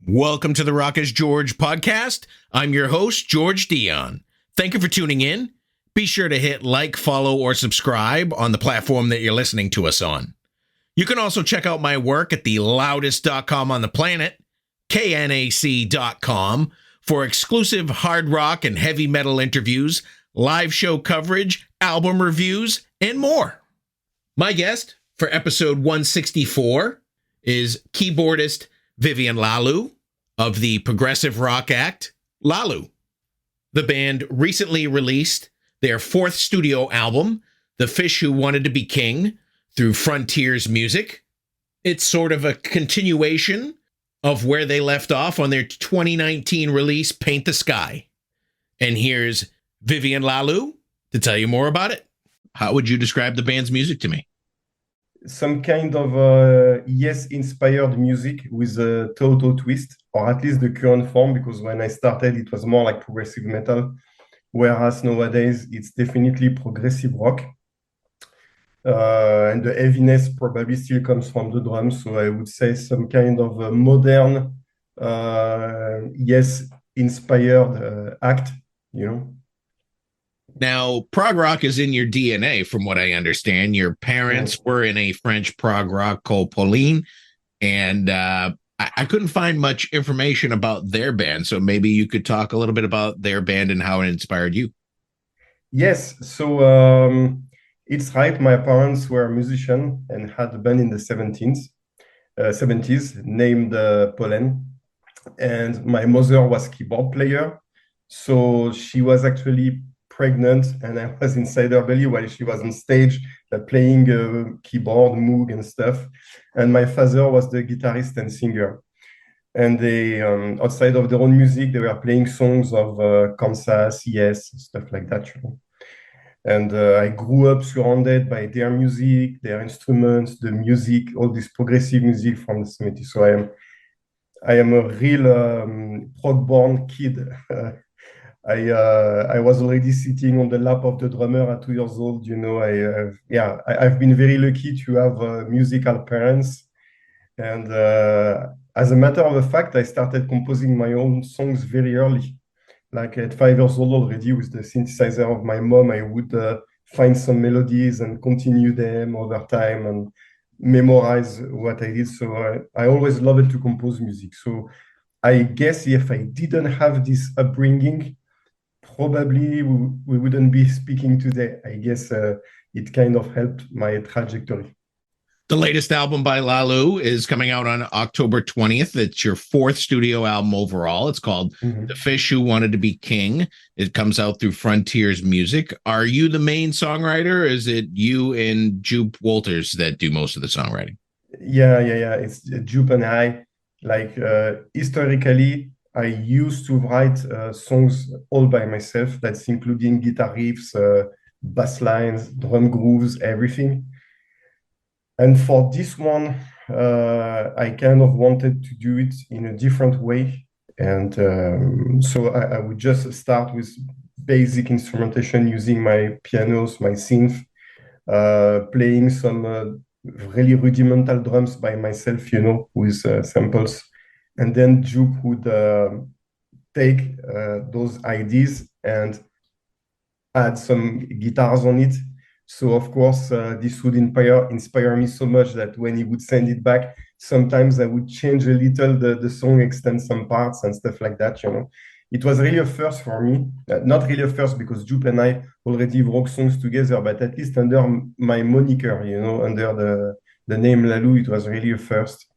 Welcome to the Rock is George podcast. I'm your host, George Dionne. Thank you for tuning in. Be sure to hit like, follow, or subscribe on the platform that you're listening to us on. You can also check out my work at the loudest.com on the planet, knac.com, for exclusive hard rock and heavy metal interviews, live show coverage, album reviews, and more. My guest for episode 164 is keyboardist VIVIEN LALU of the progressive rock act LALU. The band recently released their fourth studio album, The Fish Who Wanted to Be King, through Frontiers Music. It's sort of a continuation of where they left off on their 2019 release, Paint the Sky. And here's VIVIEN LALU to tell you more about it. How would you describe the band's music to me? Some kind of Yes-inspired music with a Toto twist, or at least the current form, because when I started, it was more like progressive metal, whereas nowadays, it's definitely progressive rock. And the heaviness probably still comes from the drums, so I would say some kind of a modern, Yes-inspired act, you know? Now, ProgRock is in your DNA, from what I understand. Your parents were in a French prog rock called Pauline, and I couldn't find much information about their band, so maybe you could talk a little bit about their band and how it inspired you. Yes, so it's right. My parents were musicians and had a band in the 70s named Pauline, and my mother was keyboard player, so she was actually pregnant and I was inside her belly while she was on stage playing keyboard, Moog and stuff. And my father was the guitarist and singer. And they, outside of their own music, they were playing songs of Kansas, Yes, stuff like that. You know? And I grew up surrounded by their music, their instruments, the music, all this progressive music from the 70s. So I am a real prog-born kid. I was already sitting on the lap of the drummer at 2 years old. You know, I've been very lucky to have musical parents. And as a matter of fact, I started composing my own songs very early. Like at 5 years old already, with the synthesizer of my mom, I would find some melodies and continue them over time and memorize what I did. So I always loved to compose music. So I guess if I didn't have this upbringing, probably we wouldn't be speaking today. I guess it kind of helped my trajectory. The latest album by LALU is coming out on October 20th. It's your fourth studio album overall. It's called The Fish Who Wanted to Be King. It comes out through Frontiers Music. Are you the main songwriter, or is it you and JOOP WOLTERS that do most of the songwriting? Yeah. It's JOOP and I. Like historically, I used to write songs all by myself. That's including guitar riffs, bass lines, drum grooves, everything. And for this one, I kind of wanted to do it in a different way. And so I would just start with basic instrumentation using my pianos, my synth, playing some really rudimental drums by myself, you know, with samples. And then JOOP would take those ideas and add some guitars on it. So, of course, this would inspire me so much that when he would send it back, sometimes I would change a little the song, extend some parts and stuff like that, you know. It was really a first for me. Not really a first because JOOP and I already wrote songs together, but at least under my moniker, you know, under the name LALU, it was really a first.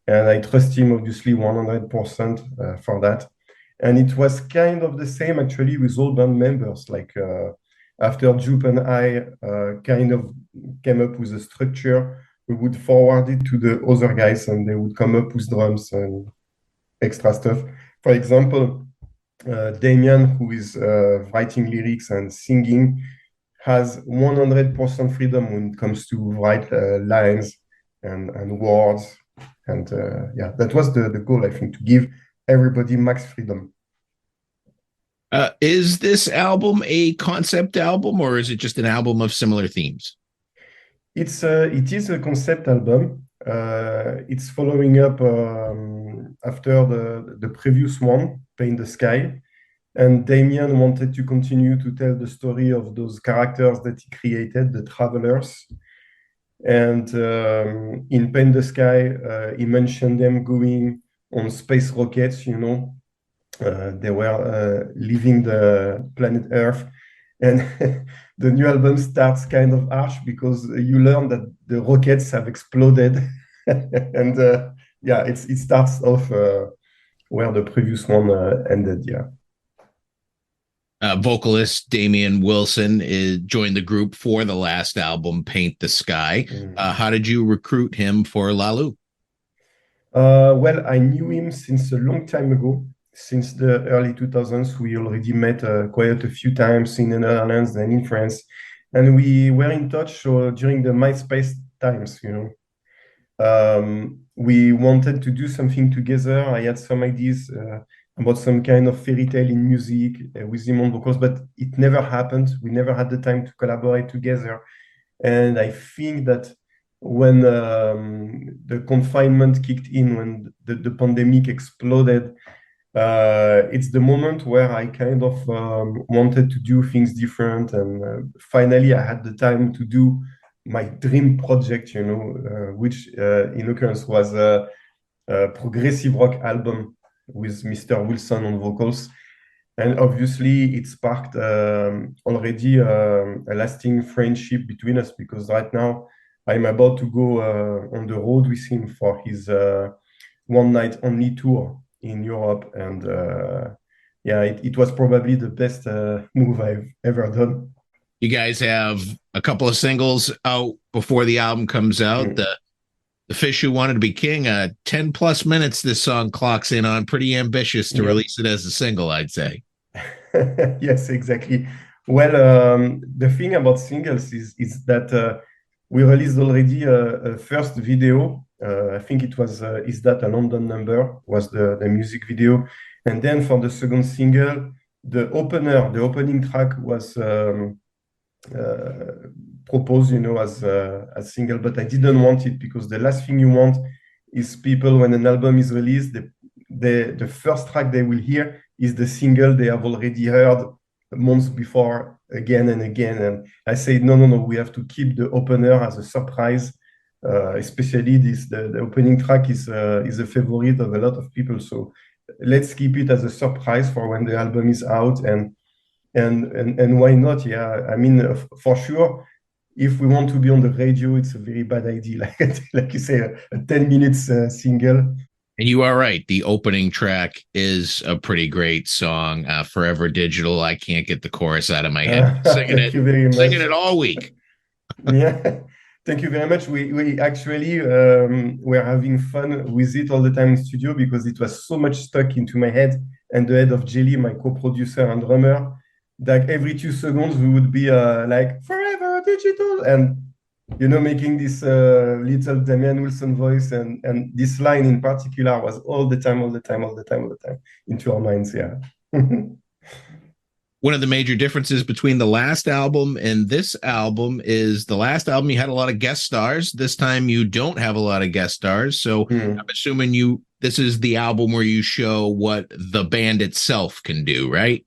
And I trust him, obviously, 100% for that. And it was kind of the same, actually, with all band members. Like, after JOOP and I kind of came up with a structure, we would forward it to the other guys, and they would come up with drums and extra stuff. For example, Damian, who is writing lyrics and singing, has 100% freedom when it comes to write lines and words. And that was the goal, I think, to give everybody max freedom. Is this album a concept album, or is it just an album of similar themes? It is a concept album. It's following up after the previous one, Paint the Sky. And Damian wanted to continue to tell the story of those characters that he created, the travelers. And in Paint the Sky, he mentioned them going on space rockets, you know. They were leaving the planet Earth. And the new album starts kind of harsh because you learn that the rockets have exploded. And yeah, it starts off where the previous one ended, yeah. Vocalist Damian Wilson joined the group for the last album, Paint the Sky. How did you recruit him for Lalu? Well, I knew him since a long time ago. Since the early 2000s, we already met quite a few times in the Netherlands and in France. And we were in touch during the MySpace times, you know. We wanted to do something together. I had some ideas about some kind of fairy tale in music with him on vocals, but it never happened. We never had the time to collaborate together. And I think that when the confinement kicked in, when the pandemic exploded, it's the moment where I kind of wanted to do things different. And finally, I had the time to do my dream project, you know, which in occurrence was a progressive rock album with Mr. Wilson on vocals. And obviously, it sparked already a lasting friendship between us, because right now I'm about to go on the road with him for his one night only tour in Europe. And yeah, it was probably the best move I've ever done. You guys have a couple of singles out before the album comes out. The Fish Who Wanted to Be King, 10 plus minutes this song clocks in on. Pretty ambitious to release it as a single, I'd say. Yes, exactly. Well, the thing about singles is that we released already a first video. I think it was Is That a London Number was the music video. And then for the second single, the opening track was proposed, you know, as a single, but I didn't want it, because the last thing you want is people, when an album is released, the first track they will hear is the single they have already heard months before again and again. And I said, no, we have to keep the opener as a surprise. Especially the opening track is a favorite of a lot of people. So let's keep it as a surprise for when the album is out. And why not? Yeah, I mean, for sure, if we want to be on the radio, it's a very bad idea. Like you say, a 10 minutes single. And you are right. The opening track is a pretty great song. Forever Digital. I can't get the chorus out of my head. Singing it all week. Yeah. Thank you very much. We actually were having fun with it all the time in studio, because it was so much stuck into my head and the head of Jelly, my co-producer and drummer, that every 2 seconds we would be like, Forever Digital, and, you know, making this little Damian Wilson voice, and this line in particular was all the time into our minds. Yeah. One of the major differences between the last album and this album is the last album you had a lot of guest stars. This time you don't have a lot of guest stars. So I'm assuming this is the album where you show what the band itself can do, right?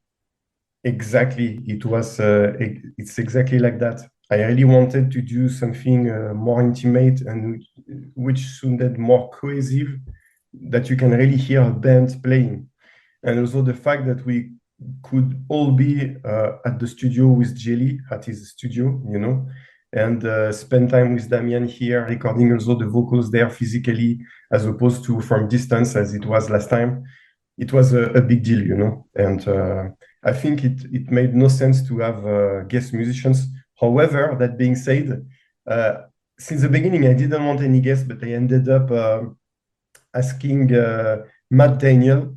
Exactly. It's exactly like that. I really wanted to do something more intimate and which sounded more cohesive, that you can really hear a band playing. And also the fact that we could all be at the studio with Jelly, at his studio, you know, and spend time with Damian here, recording also the vocals there physically, as opposed to from distance as it was last time. It was a big deal, you know, and I think it made no sense to have guest musicians. However, that being said, since the beginning, I didn't want any guests, but I ended up asking Matt Daniel,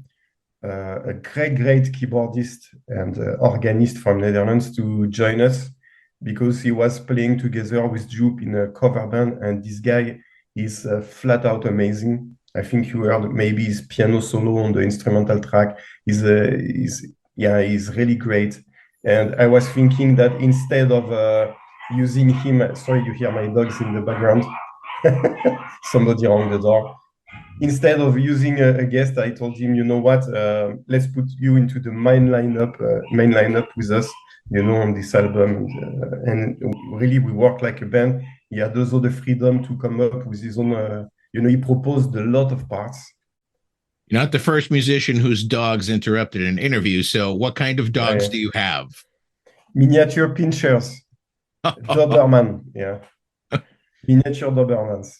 a great keyboardist and organist from Netherlands, to join us, because he was playing together with Joop in a cover band, and this guy is flat out amazing. I think you heard maybe his piano solo on the instrumental track. He's really great. And I was thinking that instead of using him, sorry, you hear my dogs in the background. somebody rang the door. Instead of using a guest, I told him, you know what, let's put you into the main lineup with us, on this album. And really, we work like a band. He had also the freedom to come up with his own, he proposed a lot of parts. You're not the first musician whose dogs interrupted an interview. So what kind of dogs do you have? Miniature pinchers. Doberman, yeah. Miniature Dobermans.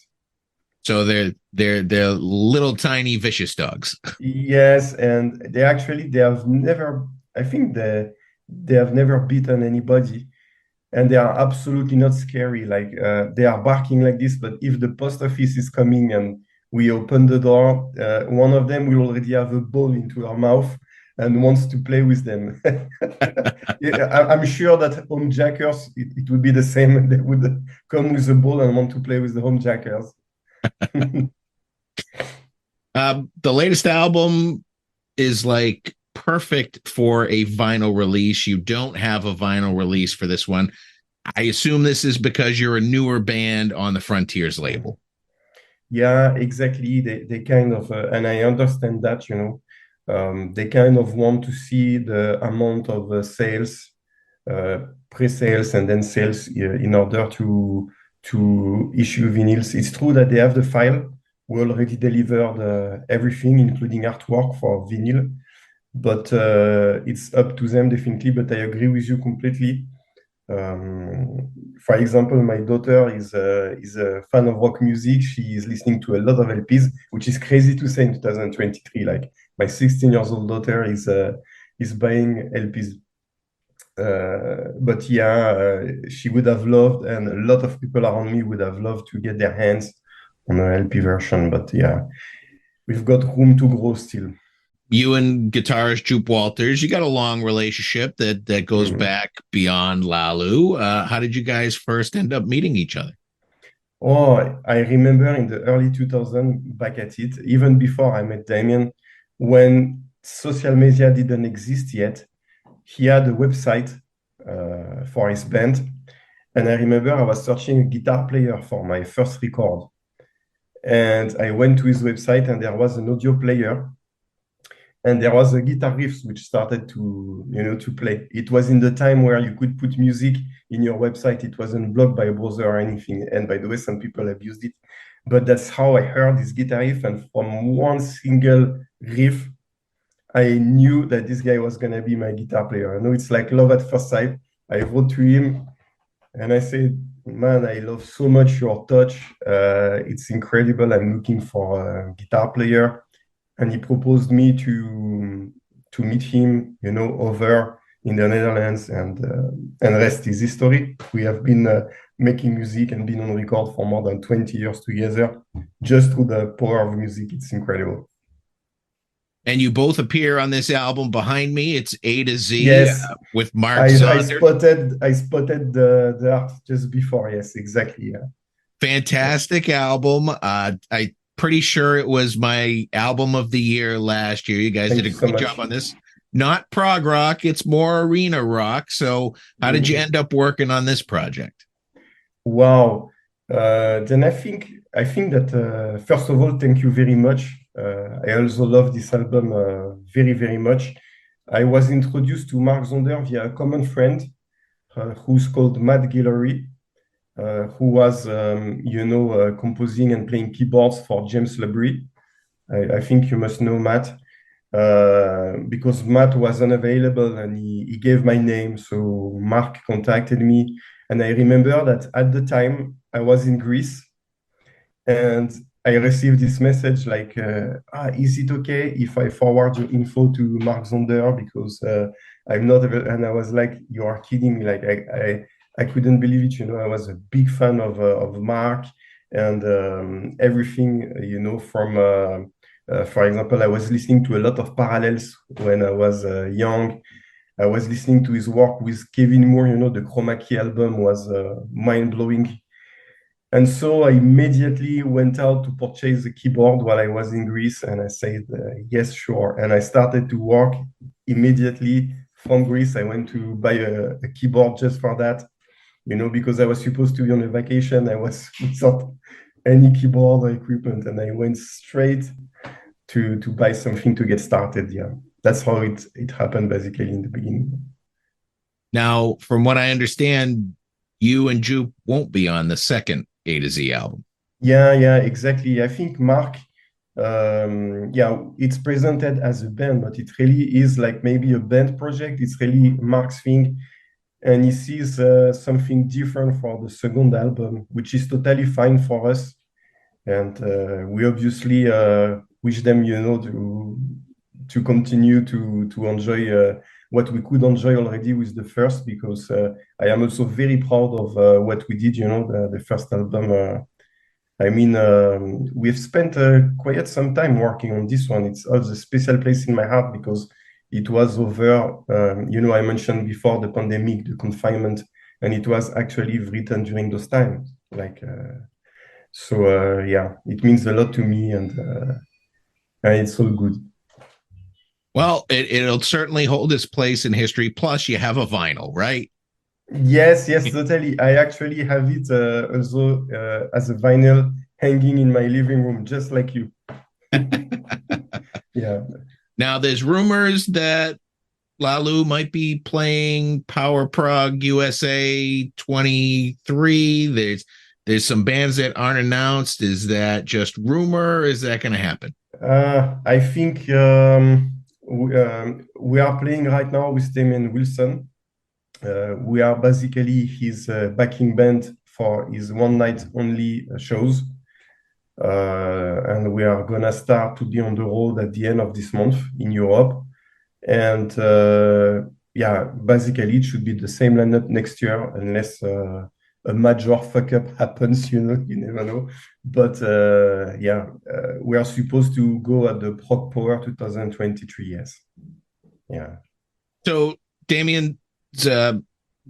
So they're little tiny vicious dogs. Yes, and they have never, I think they have never beaten anybody, and they are absolutely not scary. Like they are barking like this, but if the post office is coming and we open the door, one of them will already have a ball into her mouth and wants to play with them. I'm sure that home jackers, it would be the same. They would come with a ball and want to play with the home jackers. The latest album is like perfect for a vinyl release. You don't have a vinyl release for this one. I assume this is because you're a newer band on the Frontiers label. Yeah, exactly. They kind of, and I understand that, they kind of want to see the amount of sales, pre-sales, and then sales in order to issue vinyls. It's true that they have the file. We already delivered everything, including artwork for vinyl, but it's up to them definitely. But I agree with you completely. For example, my daughter is a fan of rock music. She is listening to a lot of LPs, which is crazy to say in 2023. Like my 16 years old daughter is buying LPs. But yeah, she would have loved, and a lot of people around me would have loved to get their hands on an LP version. But yeah, we've got room to grow still. You and guitarist JOOP WOLTERS, you got a long relationship that goes back beyond Lalu. How did you guys first end up meeting each other? Oh, I remember in the early 2000s, back at it, even before I met Damian, when social media didn't exist yet, he had a website for his band. And I remember I was searching a guitar player for my first record. And I went to his website and there was an audio player. And there was a guitar riff which started to play. It was in the time where you could put music in your website. It wasn't blocked by a browser or anything. And by the way, some people abused it. But that's how I heard this guitar riff. And from one single riff, I knew that this guy was going to be my guitar player. I know it's like love at first sight. I wrote to him and I said, man, I love so much your touch. It's incredible. I'm looking for a guitar player. And he proposed me to meet him, over in the Netherlands, and rest is history. We have been making music and been on record for more than 20 years together, just through the power of music. It's incredible. And you both appear on this album behind me. It's A to Z, yes. With Mark Zonder. I spotted the art just before. Yes, exactly. Yeah. Fantastic album. I pretty sure it was my album of the year last year. You guys did a great job on this. Not prog rock, it's more arena rock. So how did you end up working on this project? Wow. Then I think that first of all, thank you very much. I also love this album very, very much. I was introduced to Mark Zonder via a common friend who's called Matt Guillory. Who was, composing and playing keyboards for James Labrie. I think you must know Matt, because Matt was unavailable and he gave my name. So Mark contacted me. And I remember that at the time I was in Greece and I received this message like, is it okay if I forward your info to Mark Zonder? Because I'm not, and I was like, you are kidding me. Like I couldn't believe it. I was a big fan of Mark and everything, from, for example, I was listening to a lot of Parallels when I was young. I was listening to his work with Kevin Moore, the Chroma Key album was mind-blowing. And so I immediately went out to purchase a keyboard while I was in Greece. And I said, yes, sure. And I started to work immediately from Greece. I went to buy a keyboard just for that. Because I was supposed to be on a vacation. I was any keyboard or equipment, and I went straight to buy something to get started. Yeah, that's how it happened basically in the beginning. Now, from what I understand, you and Jupe won't be on the second A to Z album. Yeah, exactly. I think Mark, yeah, it's presented as a band, but it really is like maybe a band project. It's really Mark's thing, and he sees something different for the second album, which is totally fine for us. And we obviously wish them, to continue to enjoy what we could enjoy already with the first, because I am also very proud of what we did, the first album. I mean, we've spent quite some time working on this one. It's has a special place in my heart because it was over, I mentioned before the pandemic, the confinement, and it was actually written during those times. Yeah, it means a lot to me, and it's all good. Well, it'll certainly hold its place in history. Plus, you have a vinyl, right? Yes, totally. I actually have it also as a vinyl hanging in my living room, just like you. Yeah. Now, there's rumors that Lalu might be playing Power Prog USA 23. There's some bands that aren't announced. Is that just rumor? Is that going to happen? I think we are playing right now with Damian Wilson. We are basically his backing band for his one night only shows. And we are going to start to be on the road at the end of this month in Europe. And yeah, basically it should be the same lineup next year, unless a major fuck up happens, you never know. But yeah, we are supposed to go at the Prog Power 2023, yes. Yeah. So Damian's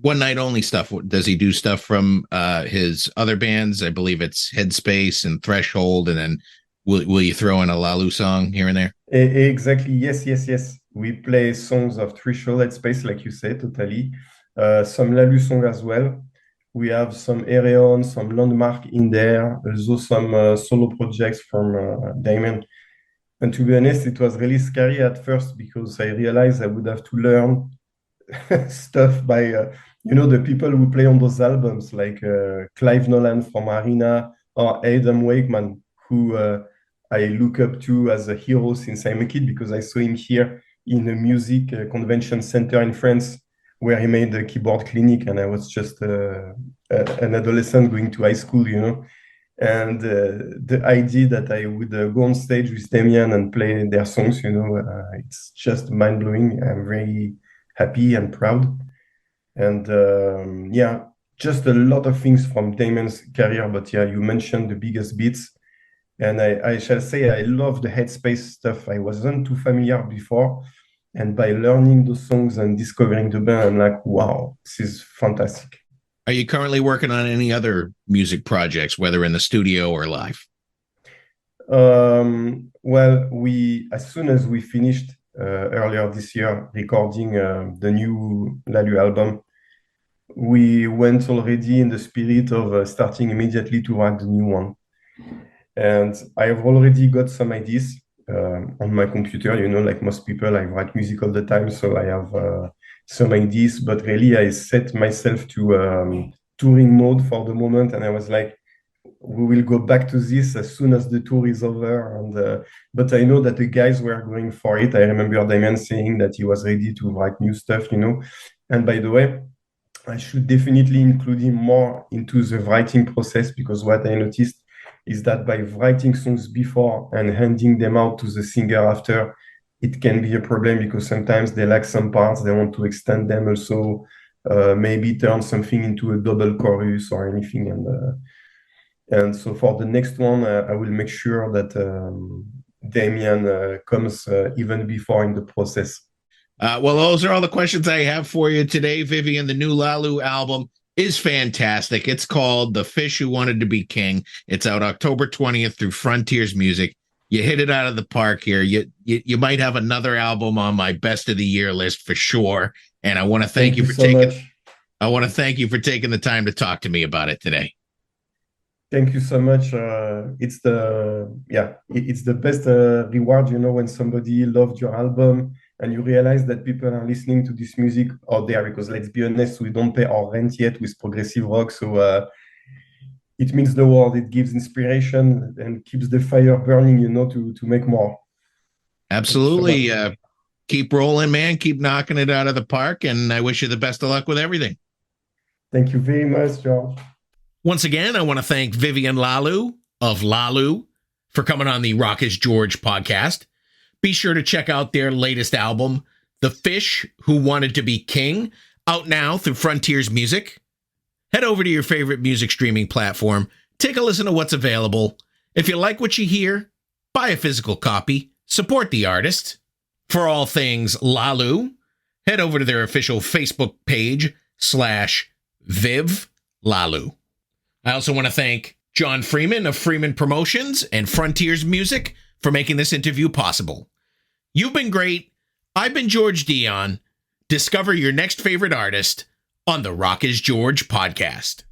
one night only stuff. Does he do stuff from his other bands? I believe it's Headspace and Threshold, and then will you throw in a Lalu song here and there? Exactly. Yes. We play songs of Threshold, Headspace, like you said, totally. Some Lalu song as well. We have some Aeon, some Landmark in there, also some solo projects from Damian. And to be honest, it was really scary at first because I realized I would have to learn stuff by, the people who play on those albums, like Clive Nolan from Arena or Adam Wakeman, who I look up to as a hero since I'm a kid, because I saw him here in a music convention center in France, where he made the keyboard clinic, and I was just an adolescent going to high school, And the idea that I would go on stage with Damian and play their songs, it's just mind-blowing. I'm very happy and proud. And yeah, just a lot of things from Damian's career. But yeah, you mentioned the biggest beats. And I shall say I love the Headspace stuff. I wasn't too familiar before. And by learning those songs and discovering the band, I'm like, wow, this is fantastic. Are you currently working on any other music projects, whether in the studio or live? Well, as soon as we finished earlier this year recording the new Lalu album, we went already in the spirit of starting immediately to write the new one. And I've already got some ideas on my computer, like most people. I write music all the time, so I have some ideas, but really I set myself to touring mode for the moment, and I was like, we will go back to this as soon as the tour is over. And but I know that the guys were going for it. I remember Damian saying that he was ready to write new stuff, And by the way, I should definitely include him more into the writing process, because what I noticed is that by writing songs before and handing them out to the singer after, it can be a problem, because sometimes they lack some parts, they want to extend them also, maybe turn something into a double chorus or anything. And so for the next one, I will make sure that Damian comes even before in the process. Well, those are all the questions I have for you today, Vivien. The new Lalu album is fantastic. It's called The Fish Who Wanted to Be King. It's out October 20th through Frontiers Music. You hit it out of the park here. You might have another album on my best of the year list for sure. And I want to thank you for taking the time to talk to me about it today. Thank you so much. It's the best reward, when somebody loved your album and you realize that people are listening to this music out there. Because let's be honest, we don't pay our rent yet with progressive rock, so it means the world. It gives inspiration and keeps the fire burning, to make more. Absolutely. Keep rolling, man. Keep knocking it out of the park, and I wish you the best of luck with everything. Thank you very much, George. Once again, I want to thank VIVIEN LALU of LALU for coming on the Rock is George podcast. Be sure to check out their latest album, The Fish Who Wanted to Be King, out now through Frontiers Music. Head over to your favorite music streaming platform. Take a listen to what's available. If you like what you hear, buy a physical copy. Support the artist. For all things LALU, head over to their official Facebook page /Viv LALU. I also want to thank John Freeman of Freeman Promotions and Frontiers Music for making this interview possible. You've been great. I've been George Dionne. Discover your next favorite artist on the Rock is George podcast.